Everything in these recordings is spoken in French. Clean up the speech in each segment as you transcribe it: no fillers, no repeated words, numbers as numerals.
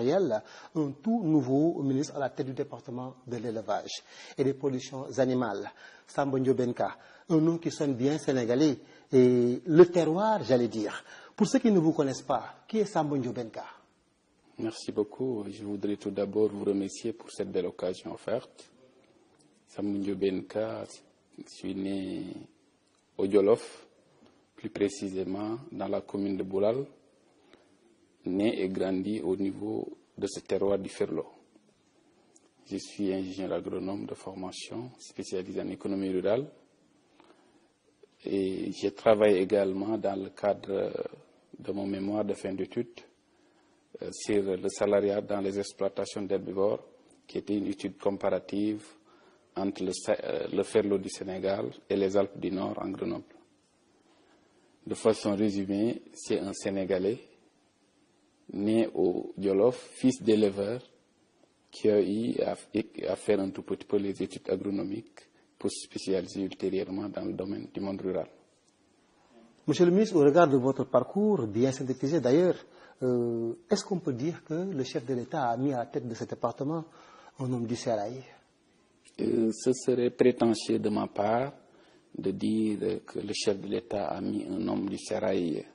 un tout nouveau ministre à la tête du département de l'élevage et des productions animales, Samba Ndiobène Ka, un nom qui sonne bien sénégalais et le terroir, j'allais dire. Pour ceux qui ne vous connaissent pas, qui est Samba Ndiobène Ka? Merci beaucoup. Je voudrais tout d'abord vous remercier pour cette belle occasion offerte. Samba Ndiobène Ka, je suis né au Jolof, plus précisément dans la commune de Boulal, né et grandi au niveau de ce terroir du Ferlo. Je suis ingénieur agronome de formation spécialisé en économie rurale et j'ai travaillé également dans le cadre de mon mémoire de fin d'études sur le salariat dans les exploitations d'herbivores, qui était une étude comparative entre le Ferlo du Sénégal et les Alpes du Nord en Grenoble. De façon résumée, c'est un Sénégalais né au Jolof, fils d'éleveur, qui a eu à faire un tout petit peu les études agronomiques pour se spécialiser ultérieurement dans le domaine du monde rural. Monsieur le ministre, au regard de votre parcours, bien synthétisé d'ailleurs, est-ce qu'on peut dire que le chef de l'État a mis à la tête de ce département un homme du sérail? Ce serait prétentieux de ma part de dire que le chef de l'État a mis un homme du sérail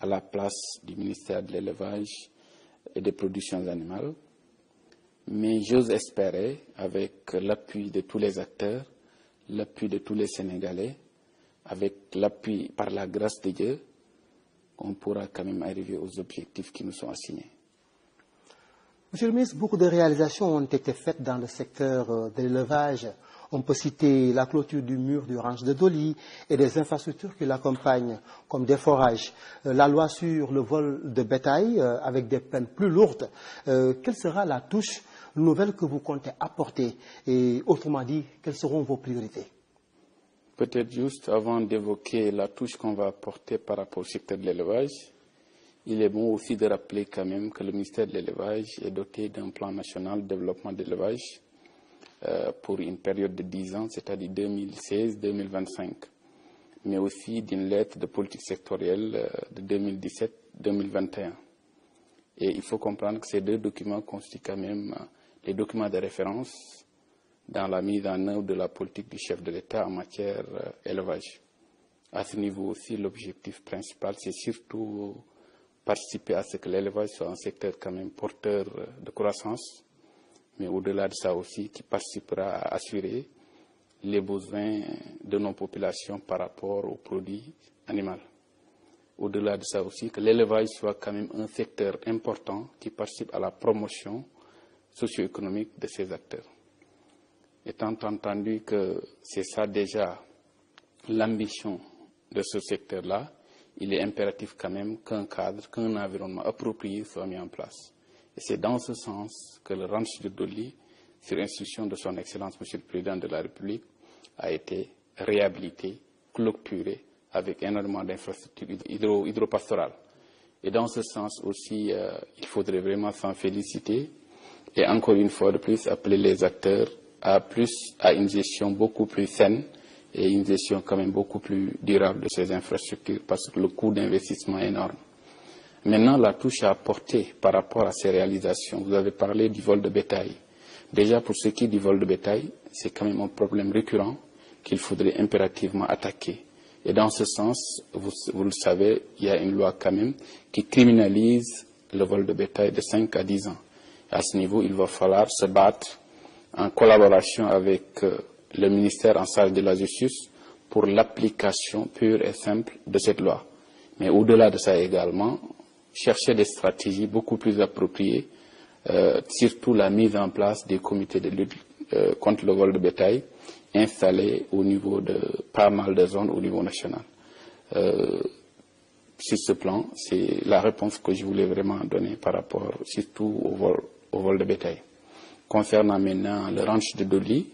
à la place du ministère de l'élevage et des productions animales. Mais j'ose espérer, avec l'appui de tous les acteurs, l'appui de tous les Sénégalais, avec l'appui par la grâce de Dieu, on pourra quand même arriver aux objectifs qui nous sont assignés. Monsieur le ministre, beaucoup de réalisations ont été faites dans le secteur de l'élevage. On peut citer la clôture du mur du ranch de Doli et des infrastructures qui l'accompagnent, comme des forages. La loi sur le vol de bétail avec des peines plus lourdes. Quelle sera la touche nouvelle que vous comptez apporter? Et autrement dit, quelles seront vos priorités? Peut-être juste avant d'évoquer la touche qu'on va apporter par rapport au secteur de l'élevage, il est bon aussi de rappeler quand même que le ministère de l'élevage est doté d'un plan national de développement de l'élevage pour une période de 10 ans, c'est-à-dire 2016-2025, mais aussi d'une lettre de politique sectorielle de 2017-2021. Et il faut comprendre que ces deux documents constituent quand même les documents de référence dans la mise en œuvre de la politique du chef de l'État en matière élevage. À ce niveau aussi, l'objectif principal, c'est surtout participer à ce que l'élevage soit un secteur quand même porteur de croissance, mais au-delà de ça aussi, qui participera à assurer les besoins de nos populations par rapport aux produits animaux. Au-delà de ça aussi, que l'élevage soit quand même un secteur important qui participe à la promotion socio-économique de ces acteurs. Étant entendu que c'est ça déjà l'ambition de ce secteur-là, il est impératif quand même qu'un cadre, qu'un environnement approprié soit mis en place. Et c'est dans ce sens que le ranch de Doli, sur instruction de son Excellence Monsieur le Président de la République, a été réhabilité, clôturé, avec énormément d'infrastructures hydropastorales. Et dans ce sens aussi, il faudrait vraiment s'en féliciter et encore une fois de plus appeler les acteurs à une gestion beaucoup plus saine et une gestion quand même beaucoup plus durable de ces infrastructures parce que le coût d'investissement est énorme. Maintenant, la touche à apporter par rapport à ces réalisations, vous avez parlé du vol de bétail. Déjà, pour ce qui est du vol de bétail, c'est quand même un problème récurrent qu'il faudrait impérativement attaquer. Et dans ce sens, vous le savez, il y a une loi quand même qui criminalise le vol de bétail de 5 à 10 ans. À ce niveau, il va falloir se battre en collaboration avec le ministère en charge de la justice pour l'application pure et simple de cette loi. Mais au-delà de ça également, chercher des stratégies beaucoup plus appropriées, surtout la mise en place des comités de lutte contre le vol de bétail installés au niveau de pas mal de zones au niveau national. Sur ce plan, c'est la réponse que je voulais vraiment donner par rapport surtout au vol de bétail. Concernant maintenant le ranch de Doli,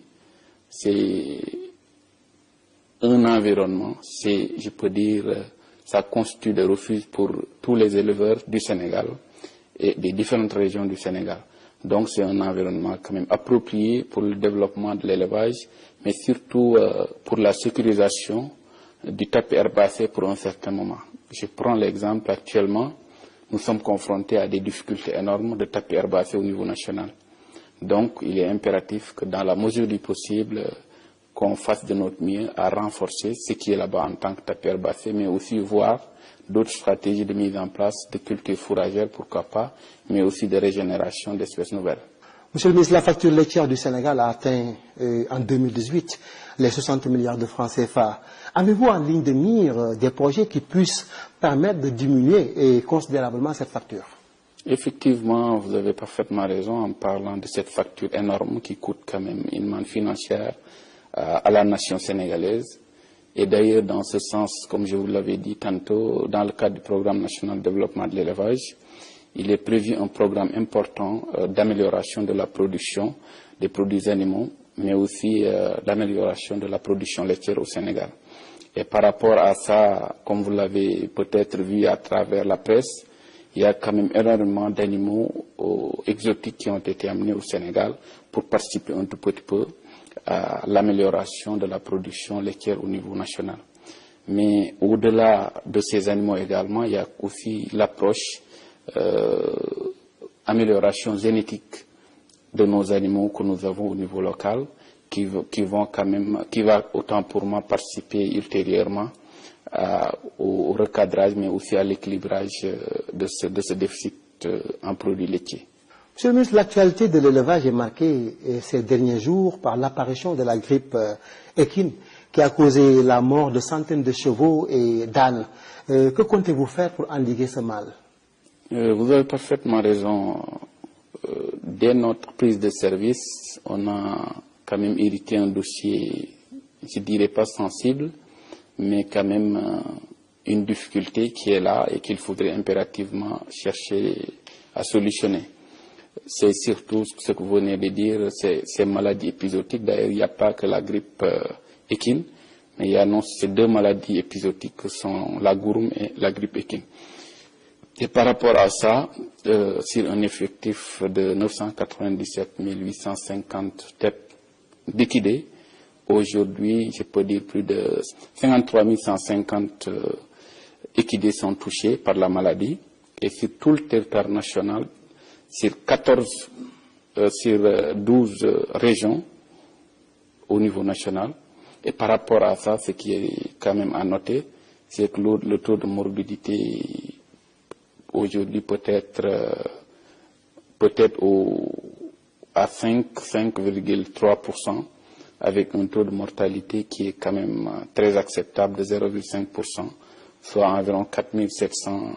c'est un environnement, je peux dire, ça constitue des refuges pour tous les éleveurs du Sénégal et des différentes régions du Sénégal. Donc c'est un environnement quand même approprié pour le développement de l'élevage, mais surtout pour la sécurisation du tapis herbacé pour un certain moment. Je prends l'exemple actuellement, nous sommes confrontés à des difficultés énormes de tapis herbacés au niveau national. Donc, il est impératif que dans la mesure du possible, qu'on fasse de notre mieux à renforcer ce qui est là-bas en tant que tapis herbacés, mais aussi voir d'autres stratégies de mise en place de culture fourragère, pourquoi pas, mais aussi de régénération d'espèces nouvelles. Monsieur le ministre, la facture laitière du Sénégal a atteint en 2018 les 60 milliards de francs CFA. Avez-vous en ligne de mire des projets qui puissent permettre de diminuer considérablement cette facture? Effectivement, vous avez parfaitement raison en parlant de cette facture énorme qui coûte quand même une manne financière à la nation sénégalaise. Et d'ailleurs, dans ce sens, comme je vous l'avais dit tantôt, dans le cadre du programme national de développement de l'élevage, il est prévu un programme important d'amélioration de la production des produits animaux, mais aussi d'amélioration de la production laitière au Sénégal. Et par rapport à ça, comme vous l'avez peut-être vu à travers la presse, il y a quand même énormément d'animaux exotiques qui ont été amenés au Sénégal pour participer un tout petit peu à l'amélioration de la production laitière au niveau national. Mais au-delà de ces animaux également, il y a aussi l'approche amélioration génétique de nos animaux que nous avons au niveau local, qui va autant pour moi participer ultérieurement au recadrage, mais aussi à l'équilibrage de ce déficit en produits laitiers. Monsieur le ministre, l'actualité de l'élevage est marquée ces derniers jours par l'apparition de la grippe équine qui a causé la mort de centaines de chevaux et d'ânes. Que comptez-vous faire pour endiguer ce mal? Vous avez parfaitement raison. Dès notre prise de service, on a quand même hérité un dossier, je ne dirais pas sensible, mais quand même une difficulté qui est là et qu'il faudrait impérativement chercher à solutionner. C'est surtout ce que vous venez de dire, ces maladies épisodiques. D'ailleurs, il n'y a pas que la grippe équine, mais il y a ces deux maladies épisodiques que sont la gourme et la grippe équine. Et par rapport à ça, sur un effectif de 997 850 têtes d'équidés, aujourd'hui, je peux dire plus de 53 150 équidés sont touchés par la maladie. Et sur tout le territoire national, sur 12 régions au niveau national. Et par rapport à ça, ce qui est quand même à noter, c'est que le taux de morbidité aujourd'hui peut-être à 5,3%, avec un taux de mortalité qui est quand même très acceptable de 0,5%, soit environ 4700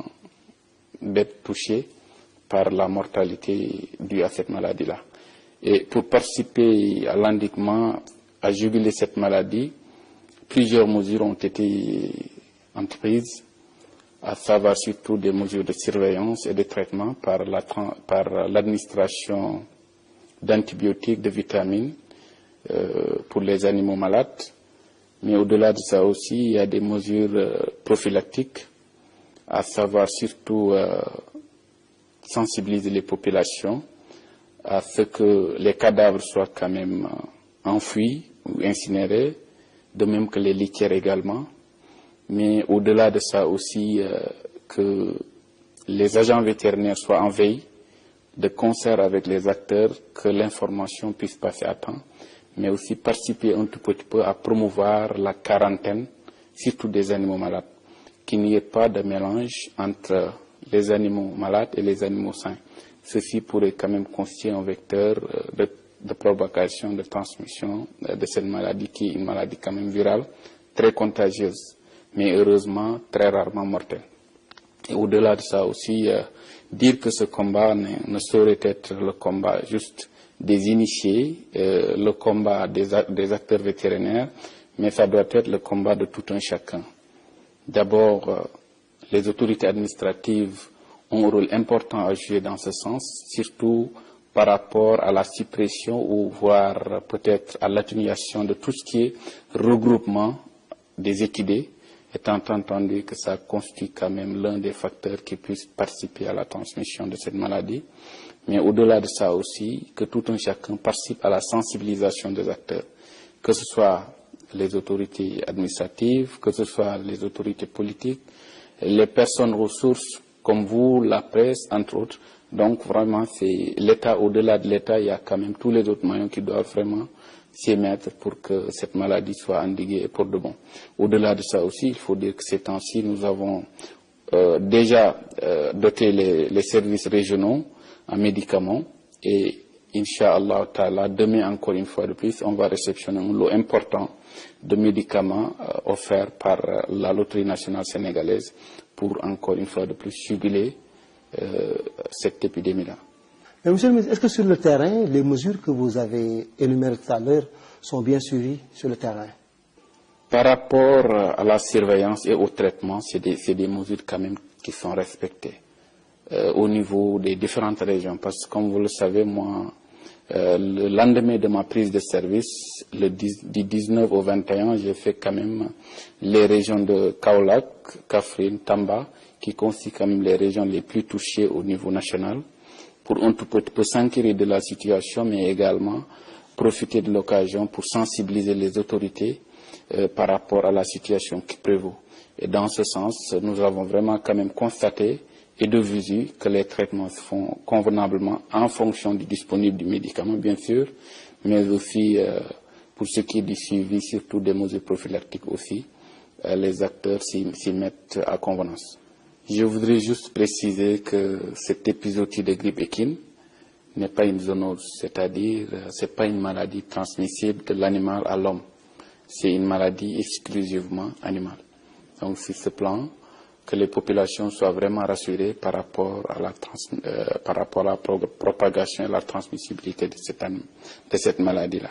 bêtes touchées par la mortalité due à cette maladie-là. Et pour participer à l'endiguement, à juguler cette maladie, plusieurs mesures ont été entreprises, à savoir surtout des mesures de surveillance et de traitement par l'administration d'antibiotiques, de vitamines pour les animaux malades. Mais au-delà de ça aussi, il y a des mesures prophylactiques, à savoir surtout sensibiliser les populations à ce que les cadavres soient quand même enfouis ou incinérés, de même que les litières également. Mais au-delà de ça aussi, que les agents vétérinaires soient en veille, de concert avec les acteurs, que l'information puisse passer à temps, mais aussi participer un tout petit peu à promouvoir la quarantaine, surtout des animaux malades, qu'il n'y ait pas de mélange entre les animaux malades et les animaux sains. Ceci pourrait quand même constituer un vecteur de propagation, de transmission de cette maladie qui est une maladie quand même virale, très contagieuse, mais heureusement très rarement mortelle. Et au-delà de ça aussi, dire que ce combat ne saurait être le combat juste des initiés, le combat des acteurs vétérinaires, mais ça doit être le combat de tout un chacun. D'abord, les autorités administratives ont un rôle important à jouer dans ce sens, surtout par rapport à la suppression ou voire peut-être à l'atténuation de tout ce qui est regroupement des équidés, étant entendu que ça constitue quand même l'un des facteurs qui puissent participer à la transmission de cette maladie. Mais au-delà de ça aussi, que tout un chacun participe à la sensibilisation des acteurs, que ce soit les autorités administratives, que ce soit les autorités politiques, les personnes ressources comme vous, la presse, entre autres. Donc vraiment, c'est l'État, au-delà de l'État, il y a quand même tous les autres maillons qui doivent vraiment s'y mettre pour que cette maladie soit endiguée pour de bon. Au-delà de ça aussi, il faut dire que ces temps-ci, nous avons déjà doté les services régionaux en médicaments et Inch'Allah Ta'ala, demain encore une fois de plus, on va réceptionner un lot important de médicaments offerts par la Loterie nationale sénégalaise pour encore une fois de plus juguler cette épidémie-là. Mais monsieur le ministre, est-ce que sur le terrain, les mesures que vous avez énumérées tout à l'heure sont bien suivies sur le terrain? Par rapport à la surveillance et au traitement, c'est des mesures quand même qui sont respectées au niveau des différentes régions. Parce que comme vous le savez, moi, le lendemain de ma prise de service, du 19 au 21, j'ai fait quand même les régions de Kaolack, Kaffrine, Tamba, qui constituent quand même les régions les plus touchées au niveau national, pour un tout petit peu s'inquiéter de la situation, mais également profiter de l'occasion pour sensibiliser les autorités par rapport à la situation qui prévaut. Et dans ce sens, nous avons vraiment quand même constaté et de visu que les traitements se font convenablement en fonction du disponible du médicament, bien sûr, mais aussi pour ce qui est du suivi, surtout des mesures prophylactiques aussi, les acteurs s'y mettent à convenance. Je voudrais juste préciser que cet épisode de grippe équine n'est pas une zoonose, c'est-à-dire ce n'est pas une maladie transmissible de l'animal à l'homme. C'est une maladie exclusivement animale. Donc, sur ce plan, que les populations soient vraiment rassurées par rapport à la propagation et la transmissibilité de cette maladie-là.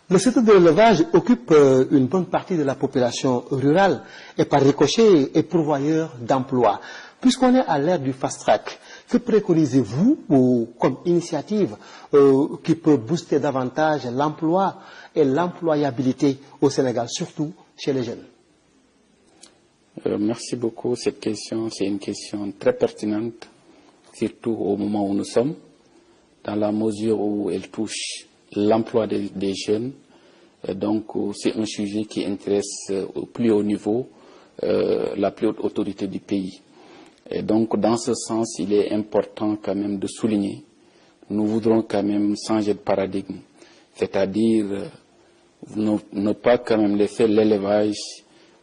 Le secteur de l'élevage occupe une bonne partie de la population rurale et par ricochet est pourvoyeur d'emplois. Puisqu'on est à l'ère du fast-track, que préconisez-vous comme initiative qui peut booster davantage l'emploi et l'employabilité au Sénégal, surtout chez les jeunes? Merci beaucoup. Cette question, c'est une question très pertinente, surtout au moment où nous sommes, dans la mesure où elle touche l'emploi des jeunes. Donc, c'est un sujet qui intéresse au plus haut niveau la plus haute autorité du pays. Et donc, dans ce sens, il est important quand même de souligner, nous voudrons quand même changer de paradigme, c'est-à-dire ne pas quand même laisser l'élevage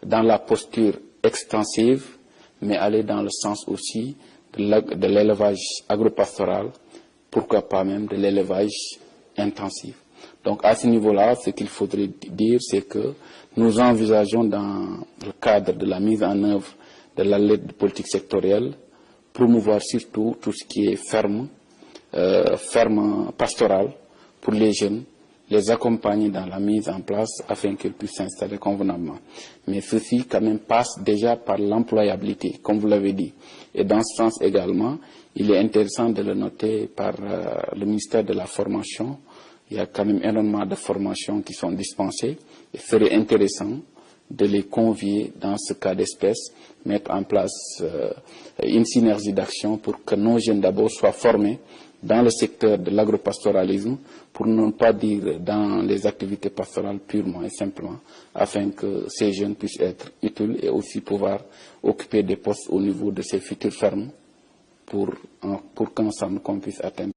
dans la posture extensive, mais aller dans le sens aussi de l'élevage agropastoral, pourquoi pas même de l'élevage intensif. Donc à ce niveau-là, ce qu'il faudrait dire, c'est que nous envisageons dans le cadre de la mise en œuvre de la lettre politique sectorielle, promouvoir surtout tout ce qui est ferme pastorale pour les jeunes, les accompagner dans la mise en place afin qu'ils puissent s'installer convenablement. Mais ceci quand même passe déjà par l'employabilité, comme vous l'avez dit. Et dans ce sens également, il est intéressant de le noter par le ministère de la Formation. Il y a quand même énormément de formations qui sont dispensées. Il serait intéressant de les convier dans ce cas d'espèce, mettre en place une synergie d'action pour que nos jeunes d'abord soient formés dans le secteur de l'agropastoralisme, pour ne pas dire dans les activités pastorales purement et simplement, afin que ces jeunes puissent être utiles et aussi pouvoir occuper des postes au niveau de ces futures fermes pour qu'ensemble qu'on puisse atteindre